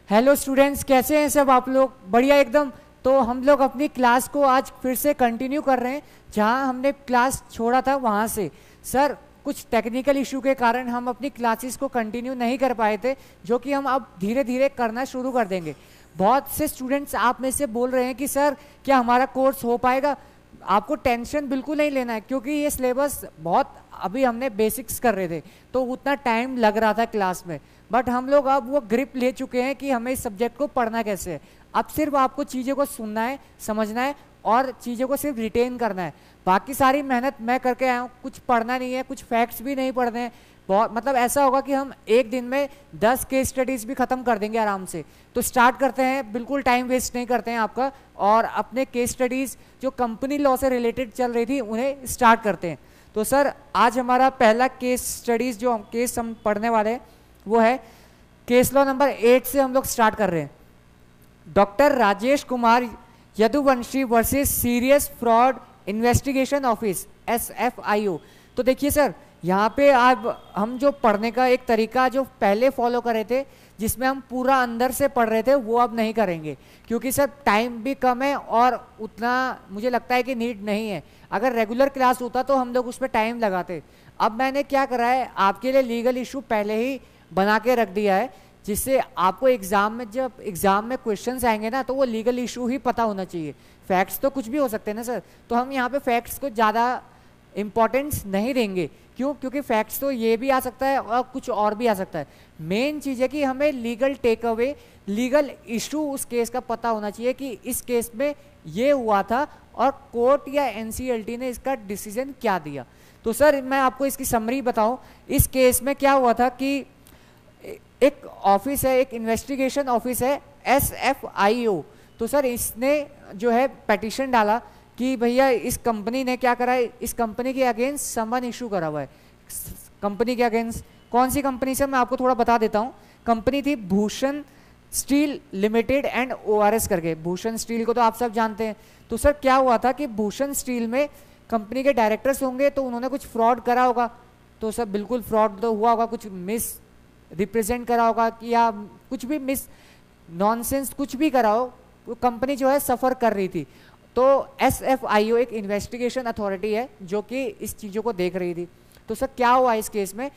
Hello students, कैसे हैं सब आप लोग? बढ़िया एकदम। तो हम लोग अपनी क्लास को आज फिर से कंटिन्यू कर रहे हैं जहां हमने क्लास छोड़ा था वहां से। सर, कुछ टेक्निकल इशू के कारण हम अपनी क्लासेस को कंटिन्यू नहीं कर पाए थे, जो कि हम अब धीरे धीरे करना शुरू कर देंगे। बहुत से स्टूडेंट्स आप में से बोल रहे हैं कि सर क्या हमारा कोर्स हो पाएगा? आपको टेंशन बिल्कुल नहीं लेना है, क्योंकि ये सिलेबस बहुत अभी हमने बेसिक्स कर रहे थे तो उतना टाइम लग रहा था क्लास में। बट हम लोग अब वो ग्रिप ले चुके हैं कि हमें इस सब्जेक्ट को पढ़ना कैसे है। अब सिर्फ आपको चीज़ों को सुनना है, समझना है और चीज़ों को सिर्फ रिटेन करना है। बाकी सारी मेहनत मैं करके आया हूँ, कुछ पढ़ना नहीं है, कुछ फैक्ट्स भी नहीं पढ़ने हैं। बहुत मतलब ऐसा होगा कि हम एक दिन में 10 केस स्टडीज़ भी ख़त्म कर देंगे आराम से। तो स्टार्ट करते हैं, बिल्कुल टाइम वेस्ट नहीं करते हैं आपका, और अपने केस स्टडीज़ जो कंपनी लॉ से रिलेटेड चल रही थी उन्हें स्टार्ट करते हैं। तो सर, आज हमारा पहला केस स्टडीज़ जो केस हम पढ़ने वाले हैं वो है केस लॉ नंबर 8 से हम लोग स्टार्ट कर रहे हैं। Doctor Rajesh Kumar Yaduvanshi versus serious fraud investigation office SFIO। तो देखिए सर, यहाँ पे आप हम जो पढ़ने का एक तरीका जो पहले फॉलो कर रहे थे, जिसमें हम पूरा अंदर से पढ़ रहे थे, वो अब नहीं करेंगे, क्योंकि सर टाइम भी कम है और उतना मुझे लगता है कि नीड नहीं है। अगर रेगुलर क्लास होता तो हम लोग उसमें टाइम लगाते। अब मैंने क्या करा है, आपके लिए लीगल इशू पहले ही बना के रख दिया है, जिससे आपको एग्जाम में जब एग्जाम में क्वेश्चंस आएंगे ना, तो वो लीगल इशू ही पता होना चाहिए। फैक्ट्स तो कुछ भी हो सकते हैं ना सर, तो हम यहाँ पे फैक्ट्स को ज़्यादा इंपॉर्टेंस नहीं देंगे। क्यों? क्योंकि फैक्ट्स तो ये भी आ सकता है और कुछ और भी आ सकता है। मेन चीज़ है कि हमें legal take away, legal issue उस केस का पता होना चाहिए कि इस केस में ये हुआ था और कोर्ट या NCLT ने इसका डिसीजन क्या दिया। तो सर, मैं आपको इसकी समरी बताऊं। इस केस में क्या हुआ था कि एक ऑफिस है, एक इन्वेस्टिगेशन ऑफिस है SFIO। तो सर, इसने जो है पेटिशन डाला कि भैया इस कंपनी ने क्या करा है, इस कंपनी के अगेंस्ट समन इशू करा हुआ है। कंपनी के अगेंस्ट कौन सी कंपनी से, मैं आपको थोड़ा बता देता हूँ। कंपनी थी Bhushan steel limited and ORS करके। भूषण स्टील को तो आप सब जानते हैं। तो सर क्या हुआ था कि भूषण स्टील में कंपनी के डायरेक्टर्स होंगे, तो उन्होंने कुछ फ्रॉड करा होगा। तो सर बिल्कुल फ्रॉड तो हुआ होगा, कुछ मिस रिप्रेजेंट करा होगा कि या कुछ भी मिस नॉनसेंस कुछ भी करा हो, वो कंपनी जो है सफ़र कर रही थी। तो SFIO एक इन्वेस्टिगेशन अथॉरिटी है जो कि इस चीज़ों को देख रही थी। तो सर क्या हुआ इस केस में,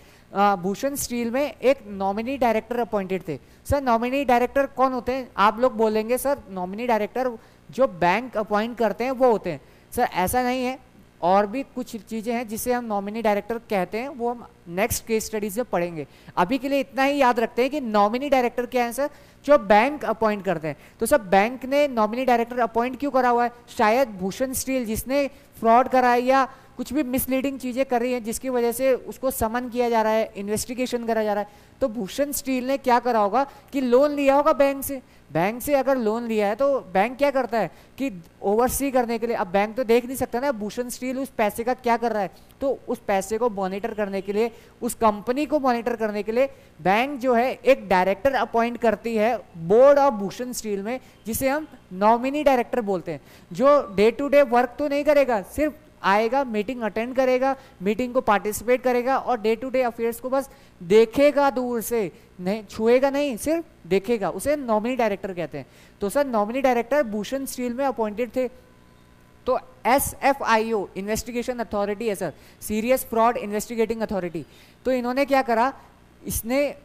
भूषण स्टील में एक नॉमिनी डायरेक्टर अपॉइंटेड थे। सर नॉमिनी डायरेक्टर कौन होते हैं? आप लोग बोलेंगे सर नॉमिनी डायरेक्टर जो बैंक अपॉइंट करते हैं वो होते हैं। सर ऐसा नहीं है, और भी कुछ चीज़ें हैं जिसे हम नॉमिनी डायरेक्टर कहते हैं, वो हम नेक्स्ट केस स्टडीज में पढ़ेंगे। अभी के लिए इतना ही याद रखते हैं कि नॉमिनी डायरेक्टर क्या है सर, जो बैंक अपॉइंट करते हैं। तो सर बैंक ने नॉमिनी डायरेक्टर अपॉइंट क्यों करा हुआ है? शायद भूषण स्टील जिसने फ्रॉड करा है या कुछ भी मिसलीडिंग चीज़ें कर रही हैं जिसकी वजह से उसको समन किया जा रहा है, इन्वेस्टिगेशन करा जा रहा है। तो भूषण स्टील ने क्या करा होगा कि लोन लिया होगा बैंक से। बैंक से अगर लोन लिया है तो बैंक क्या करता है कि ओवरसी करने के लिए, अब बैंक तो देख नहीं सकता ना भूषण स्टील उस पैसे का क्या कर रहा है, तो उस पैसे को मॉनिटर करने के लिए, उस कंपनी को मॉनिटर करने के लिए बैंक जो है एक डायरेक्टर अपॉइंट करती है बोर्ड ऑफ भूषण स्टील में, जिसे हम नॉमिनी डायरेक्टर बोलते हैं। जो डे टू डे वर्क तो नहीं करेगा, सिर्फ आएगा, मीटिंग अटेंड करेगा, मीटिंग को पार्टिसिपेट करेगा और डे टू डे अफेयर्स को बस देखेगा, दूर से नहीं छुएगा, नहीं सिर्फ देखेगा, उसे नॉमिनी डायरेक्टर कहते हैं। तो sir nominee director Bhushan steel में अपॉइंटेड थे। तो SFIO इन्वेस्टिगेशन अथॉरिटी है sir, serious fraud investigating authority. तो इन्होंने क्या करा, इसने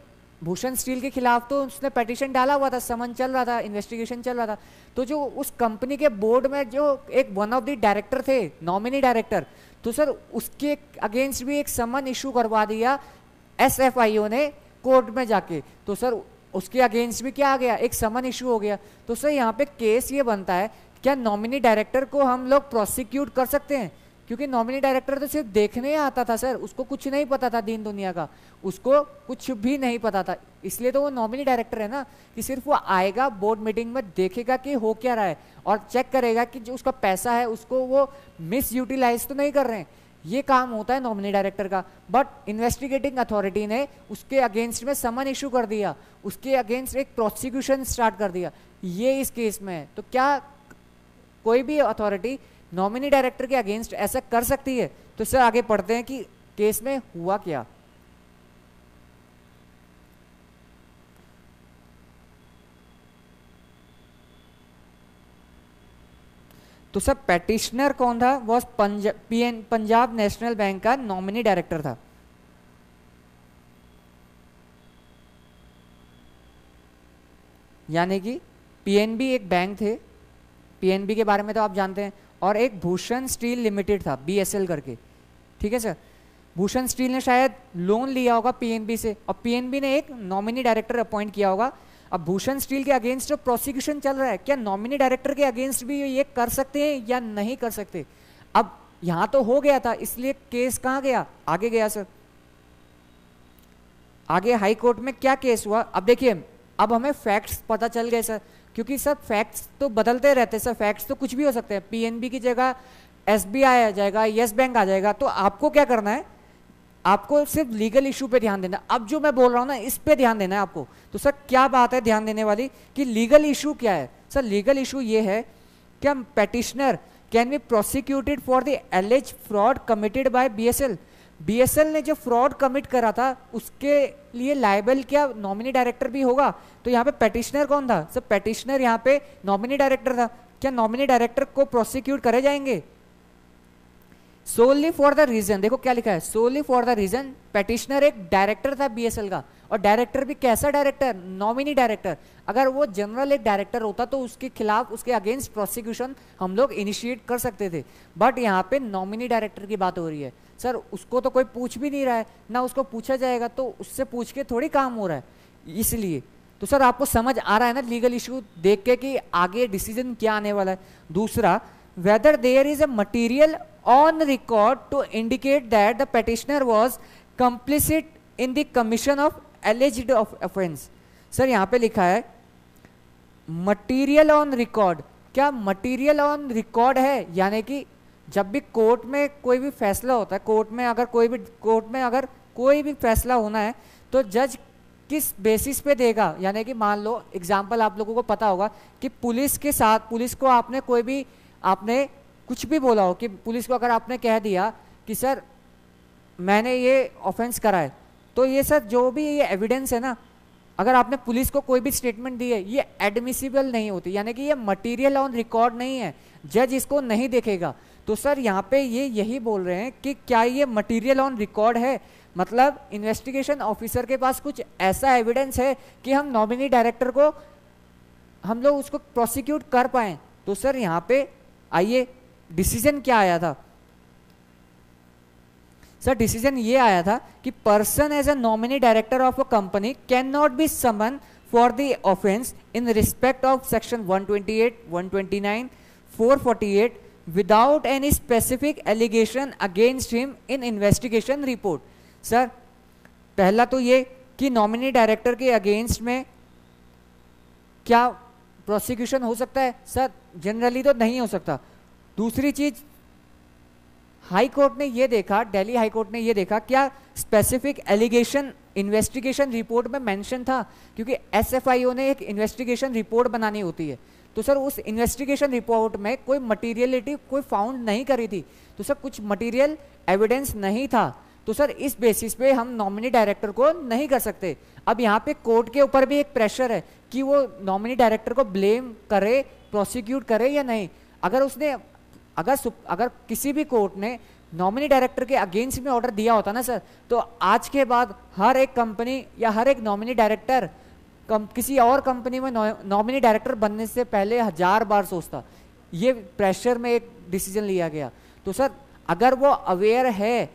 भूषण स्टील के खिलाफ तो उसने पेटिशन डाला हुआ था, समन चल रहा था, इन्वेस्टिगेशन चल रहा था। तो जो उस कंपनी के बोर्ड में जो एक वन ऑफ द डायरेक्टर थे, नॉमिनी डायरेक्टर, तो सर उसके अगेंस्ट भी एक समन इशू करवा दिया SFIO ने कोर्ट में जाके। तो सर उसके अगेंस्ट भी क्या आ गया, एक समन इशू हो गया। तो सर यहाँ पे केस ये बनता है, क्या नॉमिनी डायरेक्टर को हम लोग प्रोसिक्यूट कर सकते हैं? क्योंकि नॉमिनी डायरेक्टर तो सिर्फ देखने आता था सर, उसको कुछ नहीं पता था दीन दुनिया का, उसको कुछ भी नहीं पता था। इसलिए तो वो नॉमिनी डायरेक्टर है ना, कि सिर्फ वो आएगा बोर्ड मीटिंग में, देखेगा कि हो क्या रहा है और चेक करेगा कि जो उसका पैसा है उसको वो मिस यूटिलाइज तो नहीं कर रहे हैं। ये काम होता है नॉमिनी डायरेक्टर का। बट इन्वेस्टिगेटिंग अथॉरिटी ने उसके अगेंस्ट में समन इशू कर दिया, उसके अगेंस्ट एक प्रोसिक्यूशन स्टार्ट कर दिया, ये इस केस में है। तो क्या कोई भी अथॉरिटी नॉमिनी डायरेक्टर के अगेंस्ट ऐसा कर सकती है? तो इससे आगे पढ़ते हैं कि केस में हुआ क्या। तो सर पेटिशनर कौन था, वो पंजाब नेशनल बैंक का नॉमिनी डायरेक्टर था। यानी कि पीएनबी एक बैंक थे, पीएनबी के बारे में तो आप जानते हैं, और एक भूषण स्टील लिमिटेड था बीएसएल करके, ठीक है सर। भूषण स्टील ने शायद लोन लिया होगा पीएनबी से, और पीएनबी ने एक नॉमिनी डायरेक्टर अपॉइंट किया होगा। अब भूषण स्टील के अगेंस्ट जो प्रोसिक्यूशन चल रहा है, क्या नॉमिनी डायरेक्टर के अगेंस्ट भी ये कर सकते हैं या नहीं कर सकते? अब यहां तो हो गया था, इसलिए केस कहां गया, आगे गया सर। आगे हाई कोर्ट में क्या केस हुआ, अब देखिए, अब हमें फैक्ट्स पता चल गए सर, क्योंकि सर फैक्ट्स तो बदलते रहते हैं सर, फैक्ट्स तो कुछ भी हो सकते हैं। पीएनबी की जगह एसबीआई आ जाएगा, यस बैंक आ जाएगा, तो आपको क्या करना है, आपको सिर्फ लीगल इशू पे ध्यान देना। अब जो मैं बोल रहा हूं ना, इस पे ध्यान देना है आपको। तो सर क्या बात है ध्यान देने वाली, कि लीगल इशू क्या है सर? लीगल इशू ये है, क्या petitioner can be prosecuted for the alleged fraud committed by BSL. BSL ने जो फ्रॉड कमिट करा था उसके लिए लायबल क्या नॉमिनी डायरेक्टर भी होगा? तो यहाँ पे पेटिशनर कौन था सर? पेटिशनर यहाँ पे नॉमिनी डायरेक्टर था। क्या नॉमिनी डायरेक्टर को प्रोसिक्यूट करे जाएंगे? सोली फॉर द रीजन, देखो क्या लिखा है, सोली फॉर द रीजन पेटिशनर एक डायरेक्टर था बीएसएल का, और डायरेक्टर भी कैसा डायरेक्टर, नॉमिनी डायरेक्टर। अगर वो जनरल एक डायरेक्टर होता तो उसके खिलाफ, उसके अगेंस्ट प्रोसिक्यूशन हम लोग इनिशिएट कर सकते थे, बट यहाँ पे नॉमिनी डायरेक्टर की बात हो रही है सर। उसको तो कोई पूछ भी नहीं रहा है, ना उसको पूछा जाएगा, तो उससे पूछ के थोड़ी काम हो रहा है, इसलिए। तो सर आपको समझ आ रहा है ना लीगल इशू देख के कि आगे डिसीजन क्या आने वाला है। दूसरा, whether there is a material on record to indicate that the petitioner was complicit in the commission of alleged offense। Sir यहाँ पे लिखा है मटीरियल ऑन रिकॉर्ड। क्या मटीरियल ऑन रिकॉर्ड है? यानी कि जब भी कोर्ट में कोई भी फैसला होता है, कोर्ट में अगर कोई भी फैसला होना है, तो जज किस बेसिस पे देगा? यानी कि मान लो एग्जाम्पल आप लोगों को पता होगा कि पुलिस के साथ, पुलिस को आपने कोई भी, आपने कुछ भी बोला हो, कि पुलिस को अगर आपने कह दिया कि सर मैंने ये ऑफेंस करा है, तो ये सर जो भी ये एविडेंस है ना, अगर आपने पुलिस को कोई भी स्टेटमेंट दी है, ये एडमिसिबल नहीं होती, यानी कि ये मटेरियल ऑन रिकॉर्ड नहीं है, जज इसको नहीं देखेगा। तो सर यहाँ पे ये यही बोल रहे हैं कि क्या ये मटेरियल ऑन रिकॉर्ड है, मतलब इन्वेस्टिगेशन ऑफिसर के पास कुछ ऐसा एविडेंस है कि हम नॉमिनी डायरेक्टर को, हम लोग उसको प्रोसिक्यूट कर पाए। तो सर यहाँ पे आइए डिसीजन क्या आया था सर? डिसीजन ये आया था कि person as a nominee director of a company can not be summon for the offence in respect of section 128, 129, 448 without any specific allegation against him in investigation report. Sir पहला तो ये कि nominee director के against में क्या prosecution हो सकता है? सर जनरली तो नहीं हो सकता। दूसरी चीज, हाई कोर्ट ने ये देखा, दिल्ली हाई कोर्ट ने ये देखा, क्या स्पेसिफिक एलिगेशन इन्वेस्टिगेशन रिपोर्ट में मेंशन था? क्योंकि एसएफआईओ ने एक इन्वेस्टिगेशन रिपोर्ट बनानी होती है, तो सर उस इन्वेस्टिगेशन रिपोर्ट में कोई मटीरियलिटी कोई फाउंड नहीं करी थी, तो सर कुछ मटीरियल एविडेंस नहीं था, तो सर इस बेसिस पे हम नॉमिनी डायरेक्टर को नहीं कर सकते। अब यहाँ पे कोर्ट के ऊपर भी एक प्रेशर है कि वो नॉमिनी डायरेक्टर को ब्लेम करे, प्रोसिक्यूट करे या नहीं। अगर उसने, अगर किसी भी कोर्ट ने नॉमिनी डायरेक्टर के अगेंस्ट में ऑर्डर दिया होता ना सर, तो आज के बाद हर एक कंपनी या हर एक नॉमिनी डायरेक्टर किसी और कंपनी में नॉमिनी डायरेक्टर बनने से पहले 1000 बार सोचता। ये प्रेशर में एक डिसीजन लिया गया। तो सर अगर वो अवेयर है,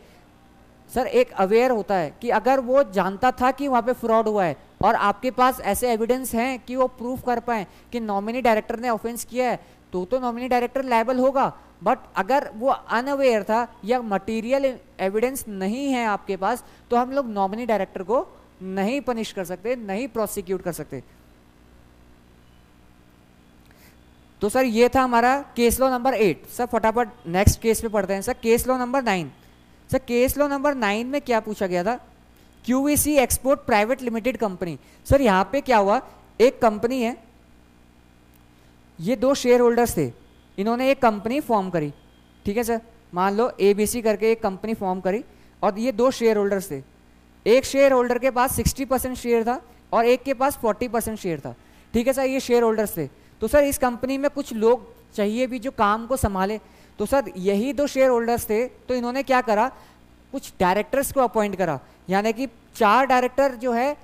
सर एक अवेयर होता है कि अगर वो जानता था कि वहाँ पे फ्रॉड हुआ है और आपके पास ऐसे एविडेंस हैं कि वो प्रूफ कर पाए कि नॉमिनी डायरेक्टर ने ऑफेंस किया है, तो नॉमिनी डायरेक्टर लायबल होगा। बट अगर वो अनअवेयर था या मटेरियल एविडेंस नहीं है आपके पास, तो हम लोग नॉमिनी डायरेक्टर को नहीं पनिश कर सकते, नहीं प्रोसिक्यूट कर सकते। तो सर ये था हमारा केस लॉ नंबर 8। सर फटाफट नेक्स्ट केस पे पढ़ते हैं। Sir case law number 9। Sir case law number 9 में क्या पूछा गया था? QVC export private limited company. Sir यहाँ पे क्या हुआ, एक कंपनी है, ये 2 शेयर होल्डर्स थे, इन्होंने एक कंपनी फॉर्म करी, ठीक है सर, मान लो ABC करके एक कंपनी फॉर्म करी, और ये 2 शेयर होल्डर्स थे। एक शेयर होल्डर के पास 60% शेयर था और एक के पास 40% शेयर था, ठीक है सर, ये शेयर होल्डर्स थे। तो सर इस कंपनी में कुछ लोग चाहिए भी जो काम को संभाले। तो सर यही दो शेयर होल्डर्स थे, तो इन्होंने क्या करा, कुछ डायरेक्टर्स को अपॉइंट करा, यानी कि 4 डायरेक्टर जो है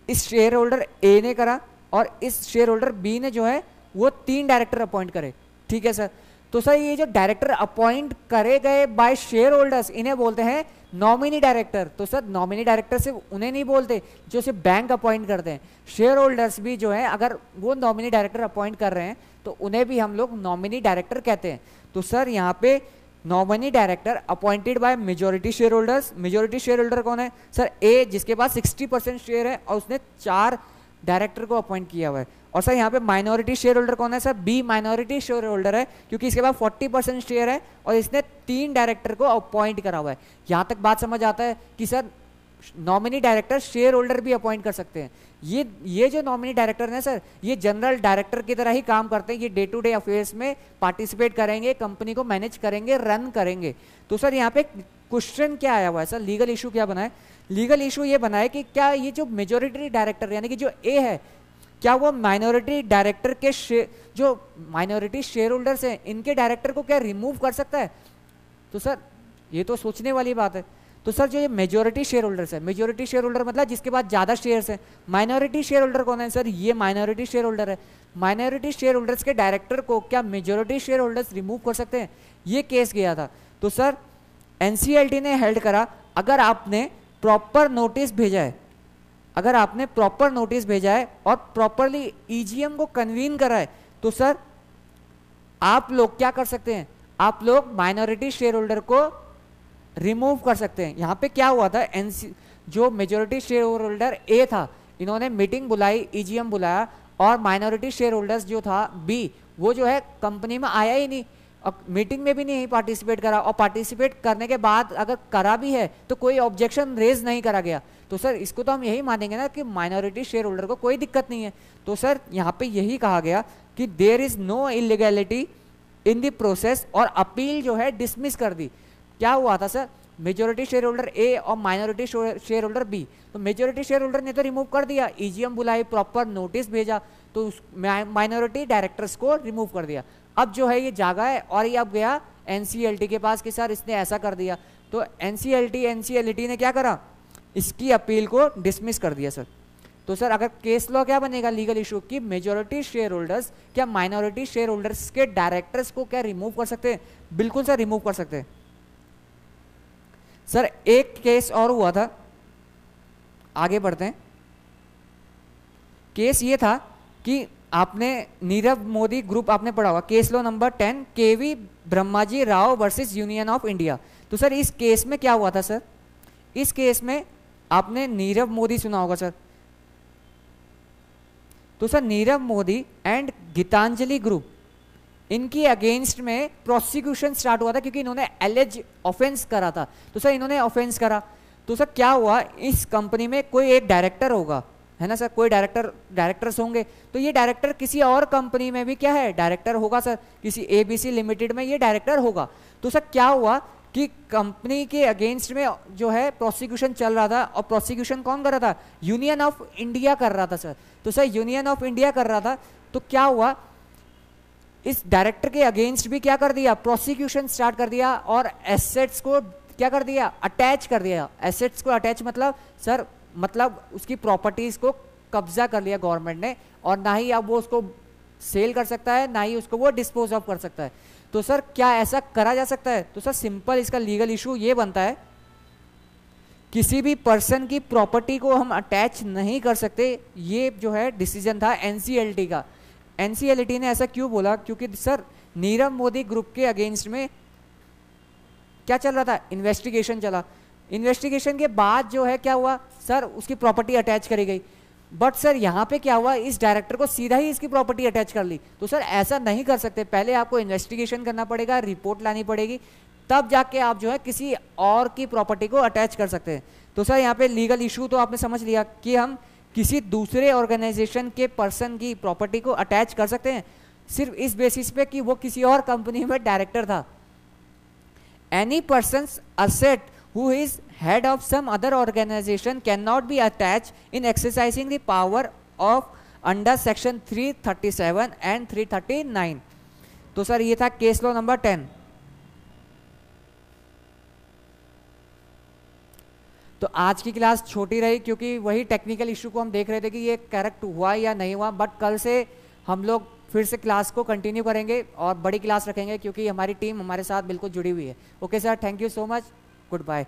इस शेयर होल्डर ए ने करा और इस शेयर होल्डर बी ने जो है वो 3 डायरेक्टर अपॉइंट करे। ठीक है सर। तो सर ये जो डायरेक्टर अपॉइंट करे गए बाय शेयर होल्डर्स, इन्हें बोलते हैं नॉमिनी डायरेक्टर। तो सर नॉमिनी डायरेक्टर सिर्फ उन्हें नहीं बोलते जो सिर्फ बैंक अपॉइंट करते हैं, शेयर होल्डर्स भी जो है अगर वो नॉमिनी डायरेक्टर अपॉइंट कर रहे हैं तो उन्हें भी हम लोग नॉमिनी डायरेक्टर कहते हैं। तो सर यहाँ पे nominee director appointed by majority share holders. Majority shareholder कौन है सर, ए, जिसके पास 60% शेयर है और उसने 4 डायरेक्टर को अपॉइंट किया हुआ है। और सर यहाँ पे माइनॉरिटी शेयर होल्डर कौन है sir, B minority shareholder है, क्योंकि इसके पास 40% शेयर है और इसने 3 डायरेक्टर को अपॉइंट करा हुआ है। यहाँ तक बात समझ आता है कि sir nominee director share holder भी अपॉइंट कर सकते हैं। ये जो नॉमिनी डायरेक्टर है सर, ये जनरल डायरेक्टर की तरह ही काम करते हैं। ये डे टू डे अफेयर्स में पार्टिसिपेट करेंगे, कंपनी को मैनेज करेंगे, रन करेंगे। तो सर यहाँ पे क्वेश्चन क्या आया हुआ है सर, लीगल इशू क्या बना है, लीगल इशू ये बना है कि क्या ये जो मेजोरिटी डायरेक्टर यानी कि जो ए है, क्या वो माइनॉरिटी डायरेक्टर के जो माइनॉरिटी शेयर होल्डर्स हैं इनके डायरेक्टर को क्या रिमूव कर सकता है। तो सर ये तो सोचने वाली बात है। तो सर जो ये मेजोरिटी शेयर होल्डर्स है, मेजोरिटी शेयर होल्डर मतलब जिसके पास ज़्यादा शेयर्स हैं। माइनॉरिटी शेयर होल्डर कौन है सर, ये माइनॉरिटी शेयर होल्डर है। माइनॉरिटी शेयर होल्डर्स के डायरेक्टर को क्या मेजोरिटी शेयर होल्डर्स रिमूव कर सकते हैं, ये केस गया था। तो सर एनसीएलटी ने हेल्ड करा, अगर आपने प्रॉपर नोटिस भेजा है, अगर आपने प्रॉपर नोटिस भेजा है और प्रॉपरली ईजीएम को कन्वीन करा है, तो सर आप लोग क्या कर सकते हैं, आप लोग माइनॉरिटी शेयर होल्डर को रिमूव कर सकते हैं। यहाँ पे क्या हुआ था, जो मेजोरिटी शेयर होल्डर ए था, इन्होंने मीटिंग बुलाई, ईजीएम बुलाया और माइनॉरिटी शेयर होल्डर्स जो था बी, वो जो है कंपनी में आया ही नहीं और मीटिंग में भी नहीं पार्टिसिपेट करा, और पार्टिसिपेट करने के बाद अगर करा भी है तो कोई ऑब्जेक्शन रेज नहीं करा गया। तो सर इसको तो हम यही मानेंगे ना कि माइनॉरिटी शेयर होल्डर को कोई दिक्कत नहीं है। तो सर यहाँ पे यही कहा गया कि there is no illegality in the process, और अपील जो है डिसमिस कर दी। क्या हुआ था sir, majority shareholder A और माइनॉरिटी शेयर होल्डर बी, तो मेजोरिटी शेयर होल्डर ने तो रिमूव कर दिया, ईजीएम बुलाई, प्रॉपर नोटिस भेजा, तो माइनॉरिटी डायरेक्टर्स को रिमूव कर दिया। अब जो है ये जागा है और ये अब गया एनसीएलटी के पास कि सर इसने ऐसा कर दिया। तो एनसीएलटी ने क्या करा, इसकी अपील को डिसमिस कर दिया सर। तो सर अगर केस लॉ क्या बनेगा, लीगल इशू की मेजोरिटी शेयर होल्डर्स क्या माइनॉरिटी शेयर होल्डर्स के डायरेक्टर्स को क्या रिमूव कर सकते हैं, बिल्कुल सर रिमूव कर सकते हैं। सर एक केस और हुआ था, आगे बढ़ते हैं। केस ये था कि आपने नीरव मोदी ग्रुप आपने पढ़ा हुआ, case law number 10 KV Brahmaji Rao versus union of India. तो सर इस केस में क्या हुआ था सर, इस केस में आपने नीरव मोदी सुना होगा सर। तो sir Nirav Modi and Gitanjali group, इनकी अगेंस्ट में प्रोसिक्यूशन स्टार्ट हुआ था क्योंकि इन्होंने एलिज ऑफेंस करा था। तो सर इन्होंने ऑफेंस करा, तो सर क्या हुआ, इस कंपनी में कोई एक डायरेक्टर होगा, है ना सर, कोई डायरेक्टर्स होंगे, तो ये डायरेक्टर किसी और कंपनी में भी क्या है, डायरेक्टर होगा सर, किसी एबीसी लिमिटेड में ये डायरेक्टर होगा। तो सर क्या हुआ कि कंपनी के अगेंस्ट में जो है प्रोसिक्यूशन चल रहा था, और प्रोसिक्यूशन कौन कर रहा था, यूनियन ऑफ इंडिया कर रहा था सर। तो सर यूनियन ऑफ इंडिया कर रहा था, तो क्या हुआ, इस डायरेक्टर के अगेंस्ट भी क्या कर दिया, प्रोसिक्यूशन स्टार्ट कर दिया और एसेट्स को क्या कर दिया, अटैच कर दिया। एसेट्स को अटैच मतलब सर, मतलब उसकी प्रॉपर्टीज को कब्जा कर लिया गवर्नमेंट ने, और ना ही अब वो उसको सेल कर सकता है, ना ही उसको वो डिस्पोज ऑफ कर सकता है। तो सर क्या ऐसा करा जा सकता है, तो सर सिंपल इसका लीगल इशू ये बनता है, किसी भी पर्सन की प्रॉपर्टी को हम अटैच नहीं कर सकते। ये जो है डिसीजन था एनसीएलटी का। एनसीएलटी ने ऐसा क्यों बोला, क्योंकि सर नीरव मोदी ग्रुप के अगेंस्ट में क्या चल रहा था, इन्वेस्टिगेशन चला। इन्वेस्टिगेशन के बाद जो है क्या हुआ सर, उसकी प्रॉपर्टी अटैच करी गई, बट सर यहाँ पे क्या हुआ, इस डायरेक्टर को सीधा ही इसकी प्रॉपर्टी अटैच कर ली। तो सर ऐसा नहीं कर सकते, पहले आपको इन्वेस्टिगेशन करना पड़ेगा, रिपोर्ट लानी पड़ेगी, तब जाके आप जो है किसी और की प्रॉपर्टी को अटैच कर सकते हैं। तो सर यहाँ पे लीगल इशू तो आपने समझ लिया कि हम किसी दूसरे ऑर्गेनाइजेशन के पर्सन की प्रॉपर्टी को अटैच कर सकते हैं सिर्फ इस बेसिस पे कि वो किसी और कंपनी में डायरेक्टर था। Any persons asset who is head of some other organization cannot be attached in exercising the power of under section 337 and 339। तो सर ये था केस लॉ नंबर 10। तो आज की क्लास छोटी रही क्योंकि वही टेक्निकल इशू को हम देख रहे थे कि ये करेक्ट हुआ या नहीं हुआ, बट कल से हम लोग फिर से क्लास को कंटिन्यू करेंगे और बड़ी क्लास रखेंगे क्योंकि हमारी टीम हमारे साथ बिल्कुल जुड़ी हुई है। Okay sir, thank you so much, good bye.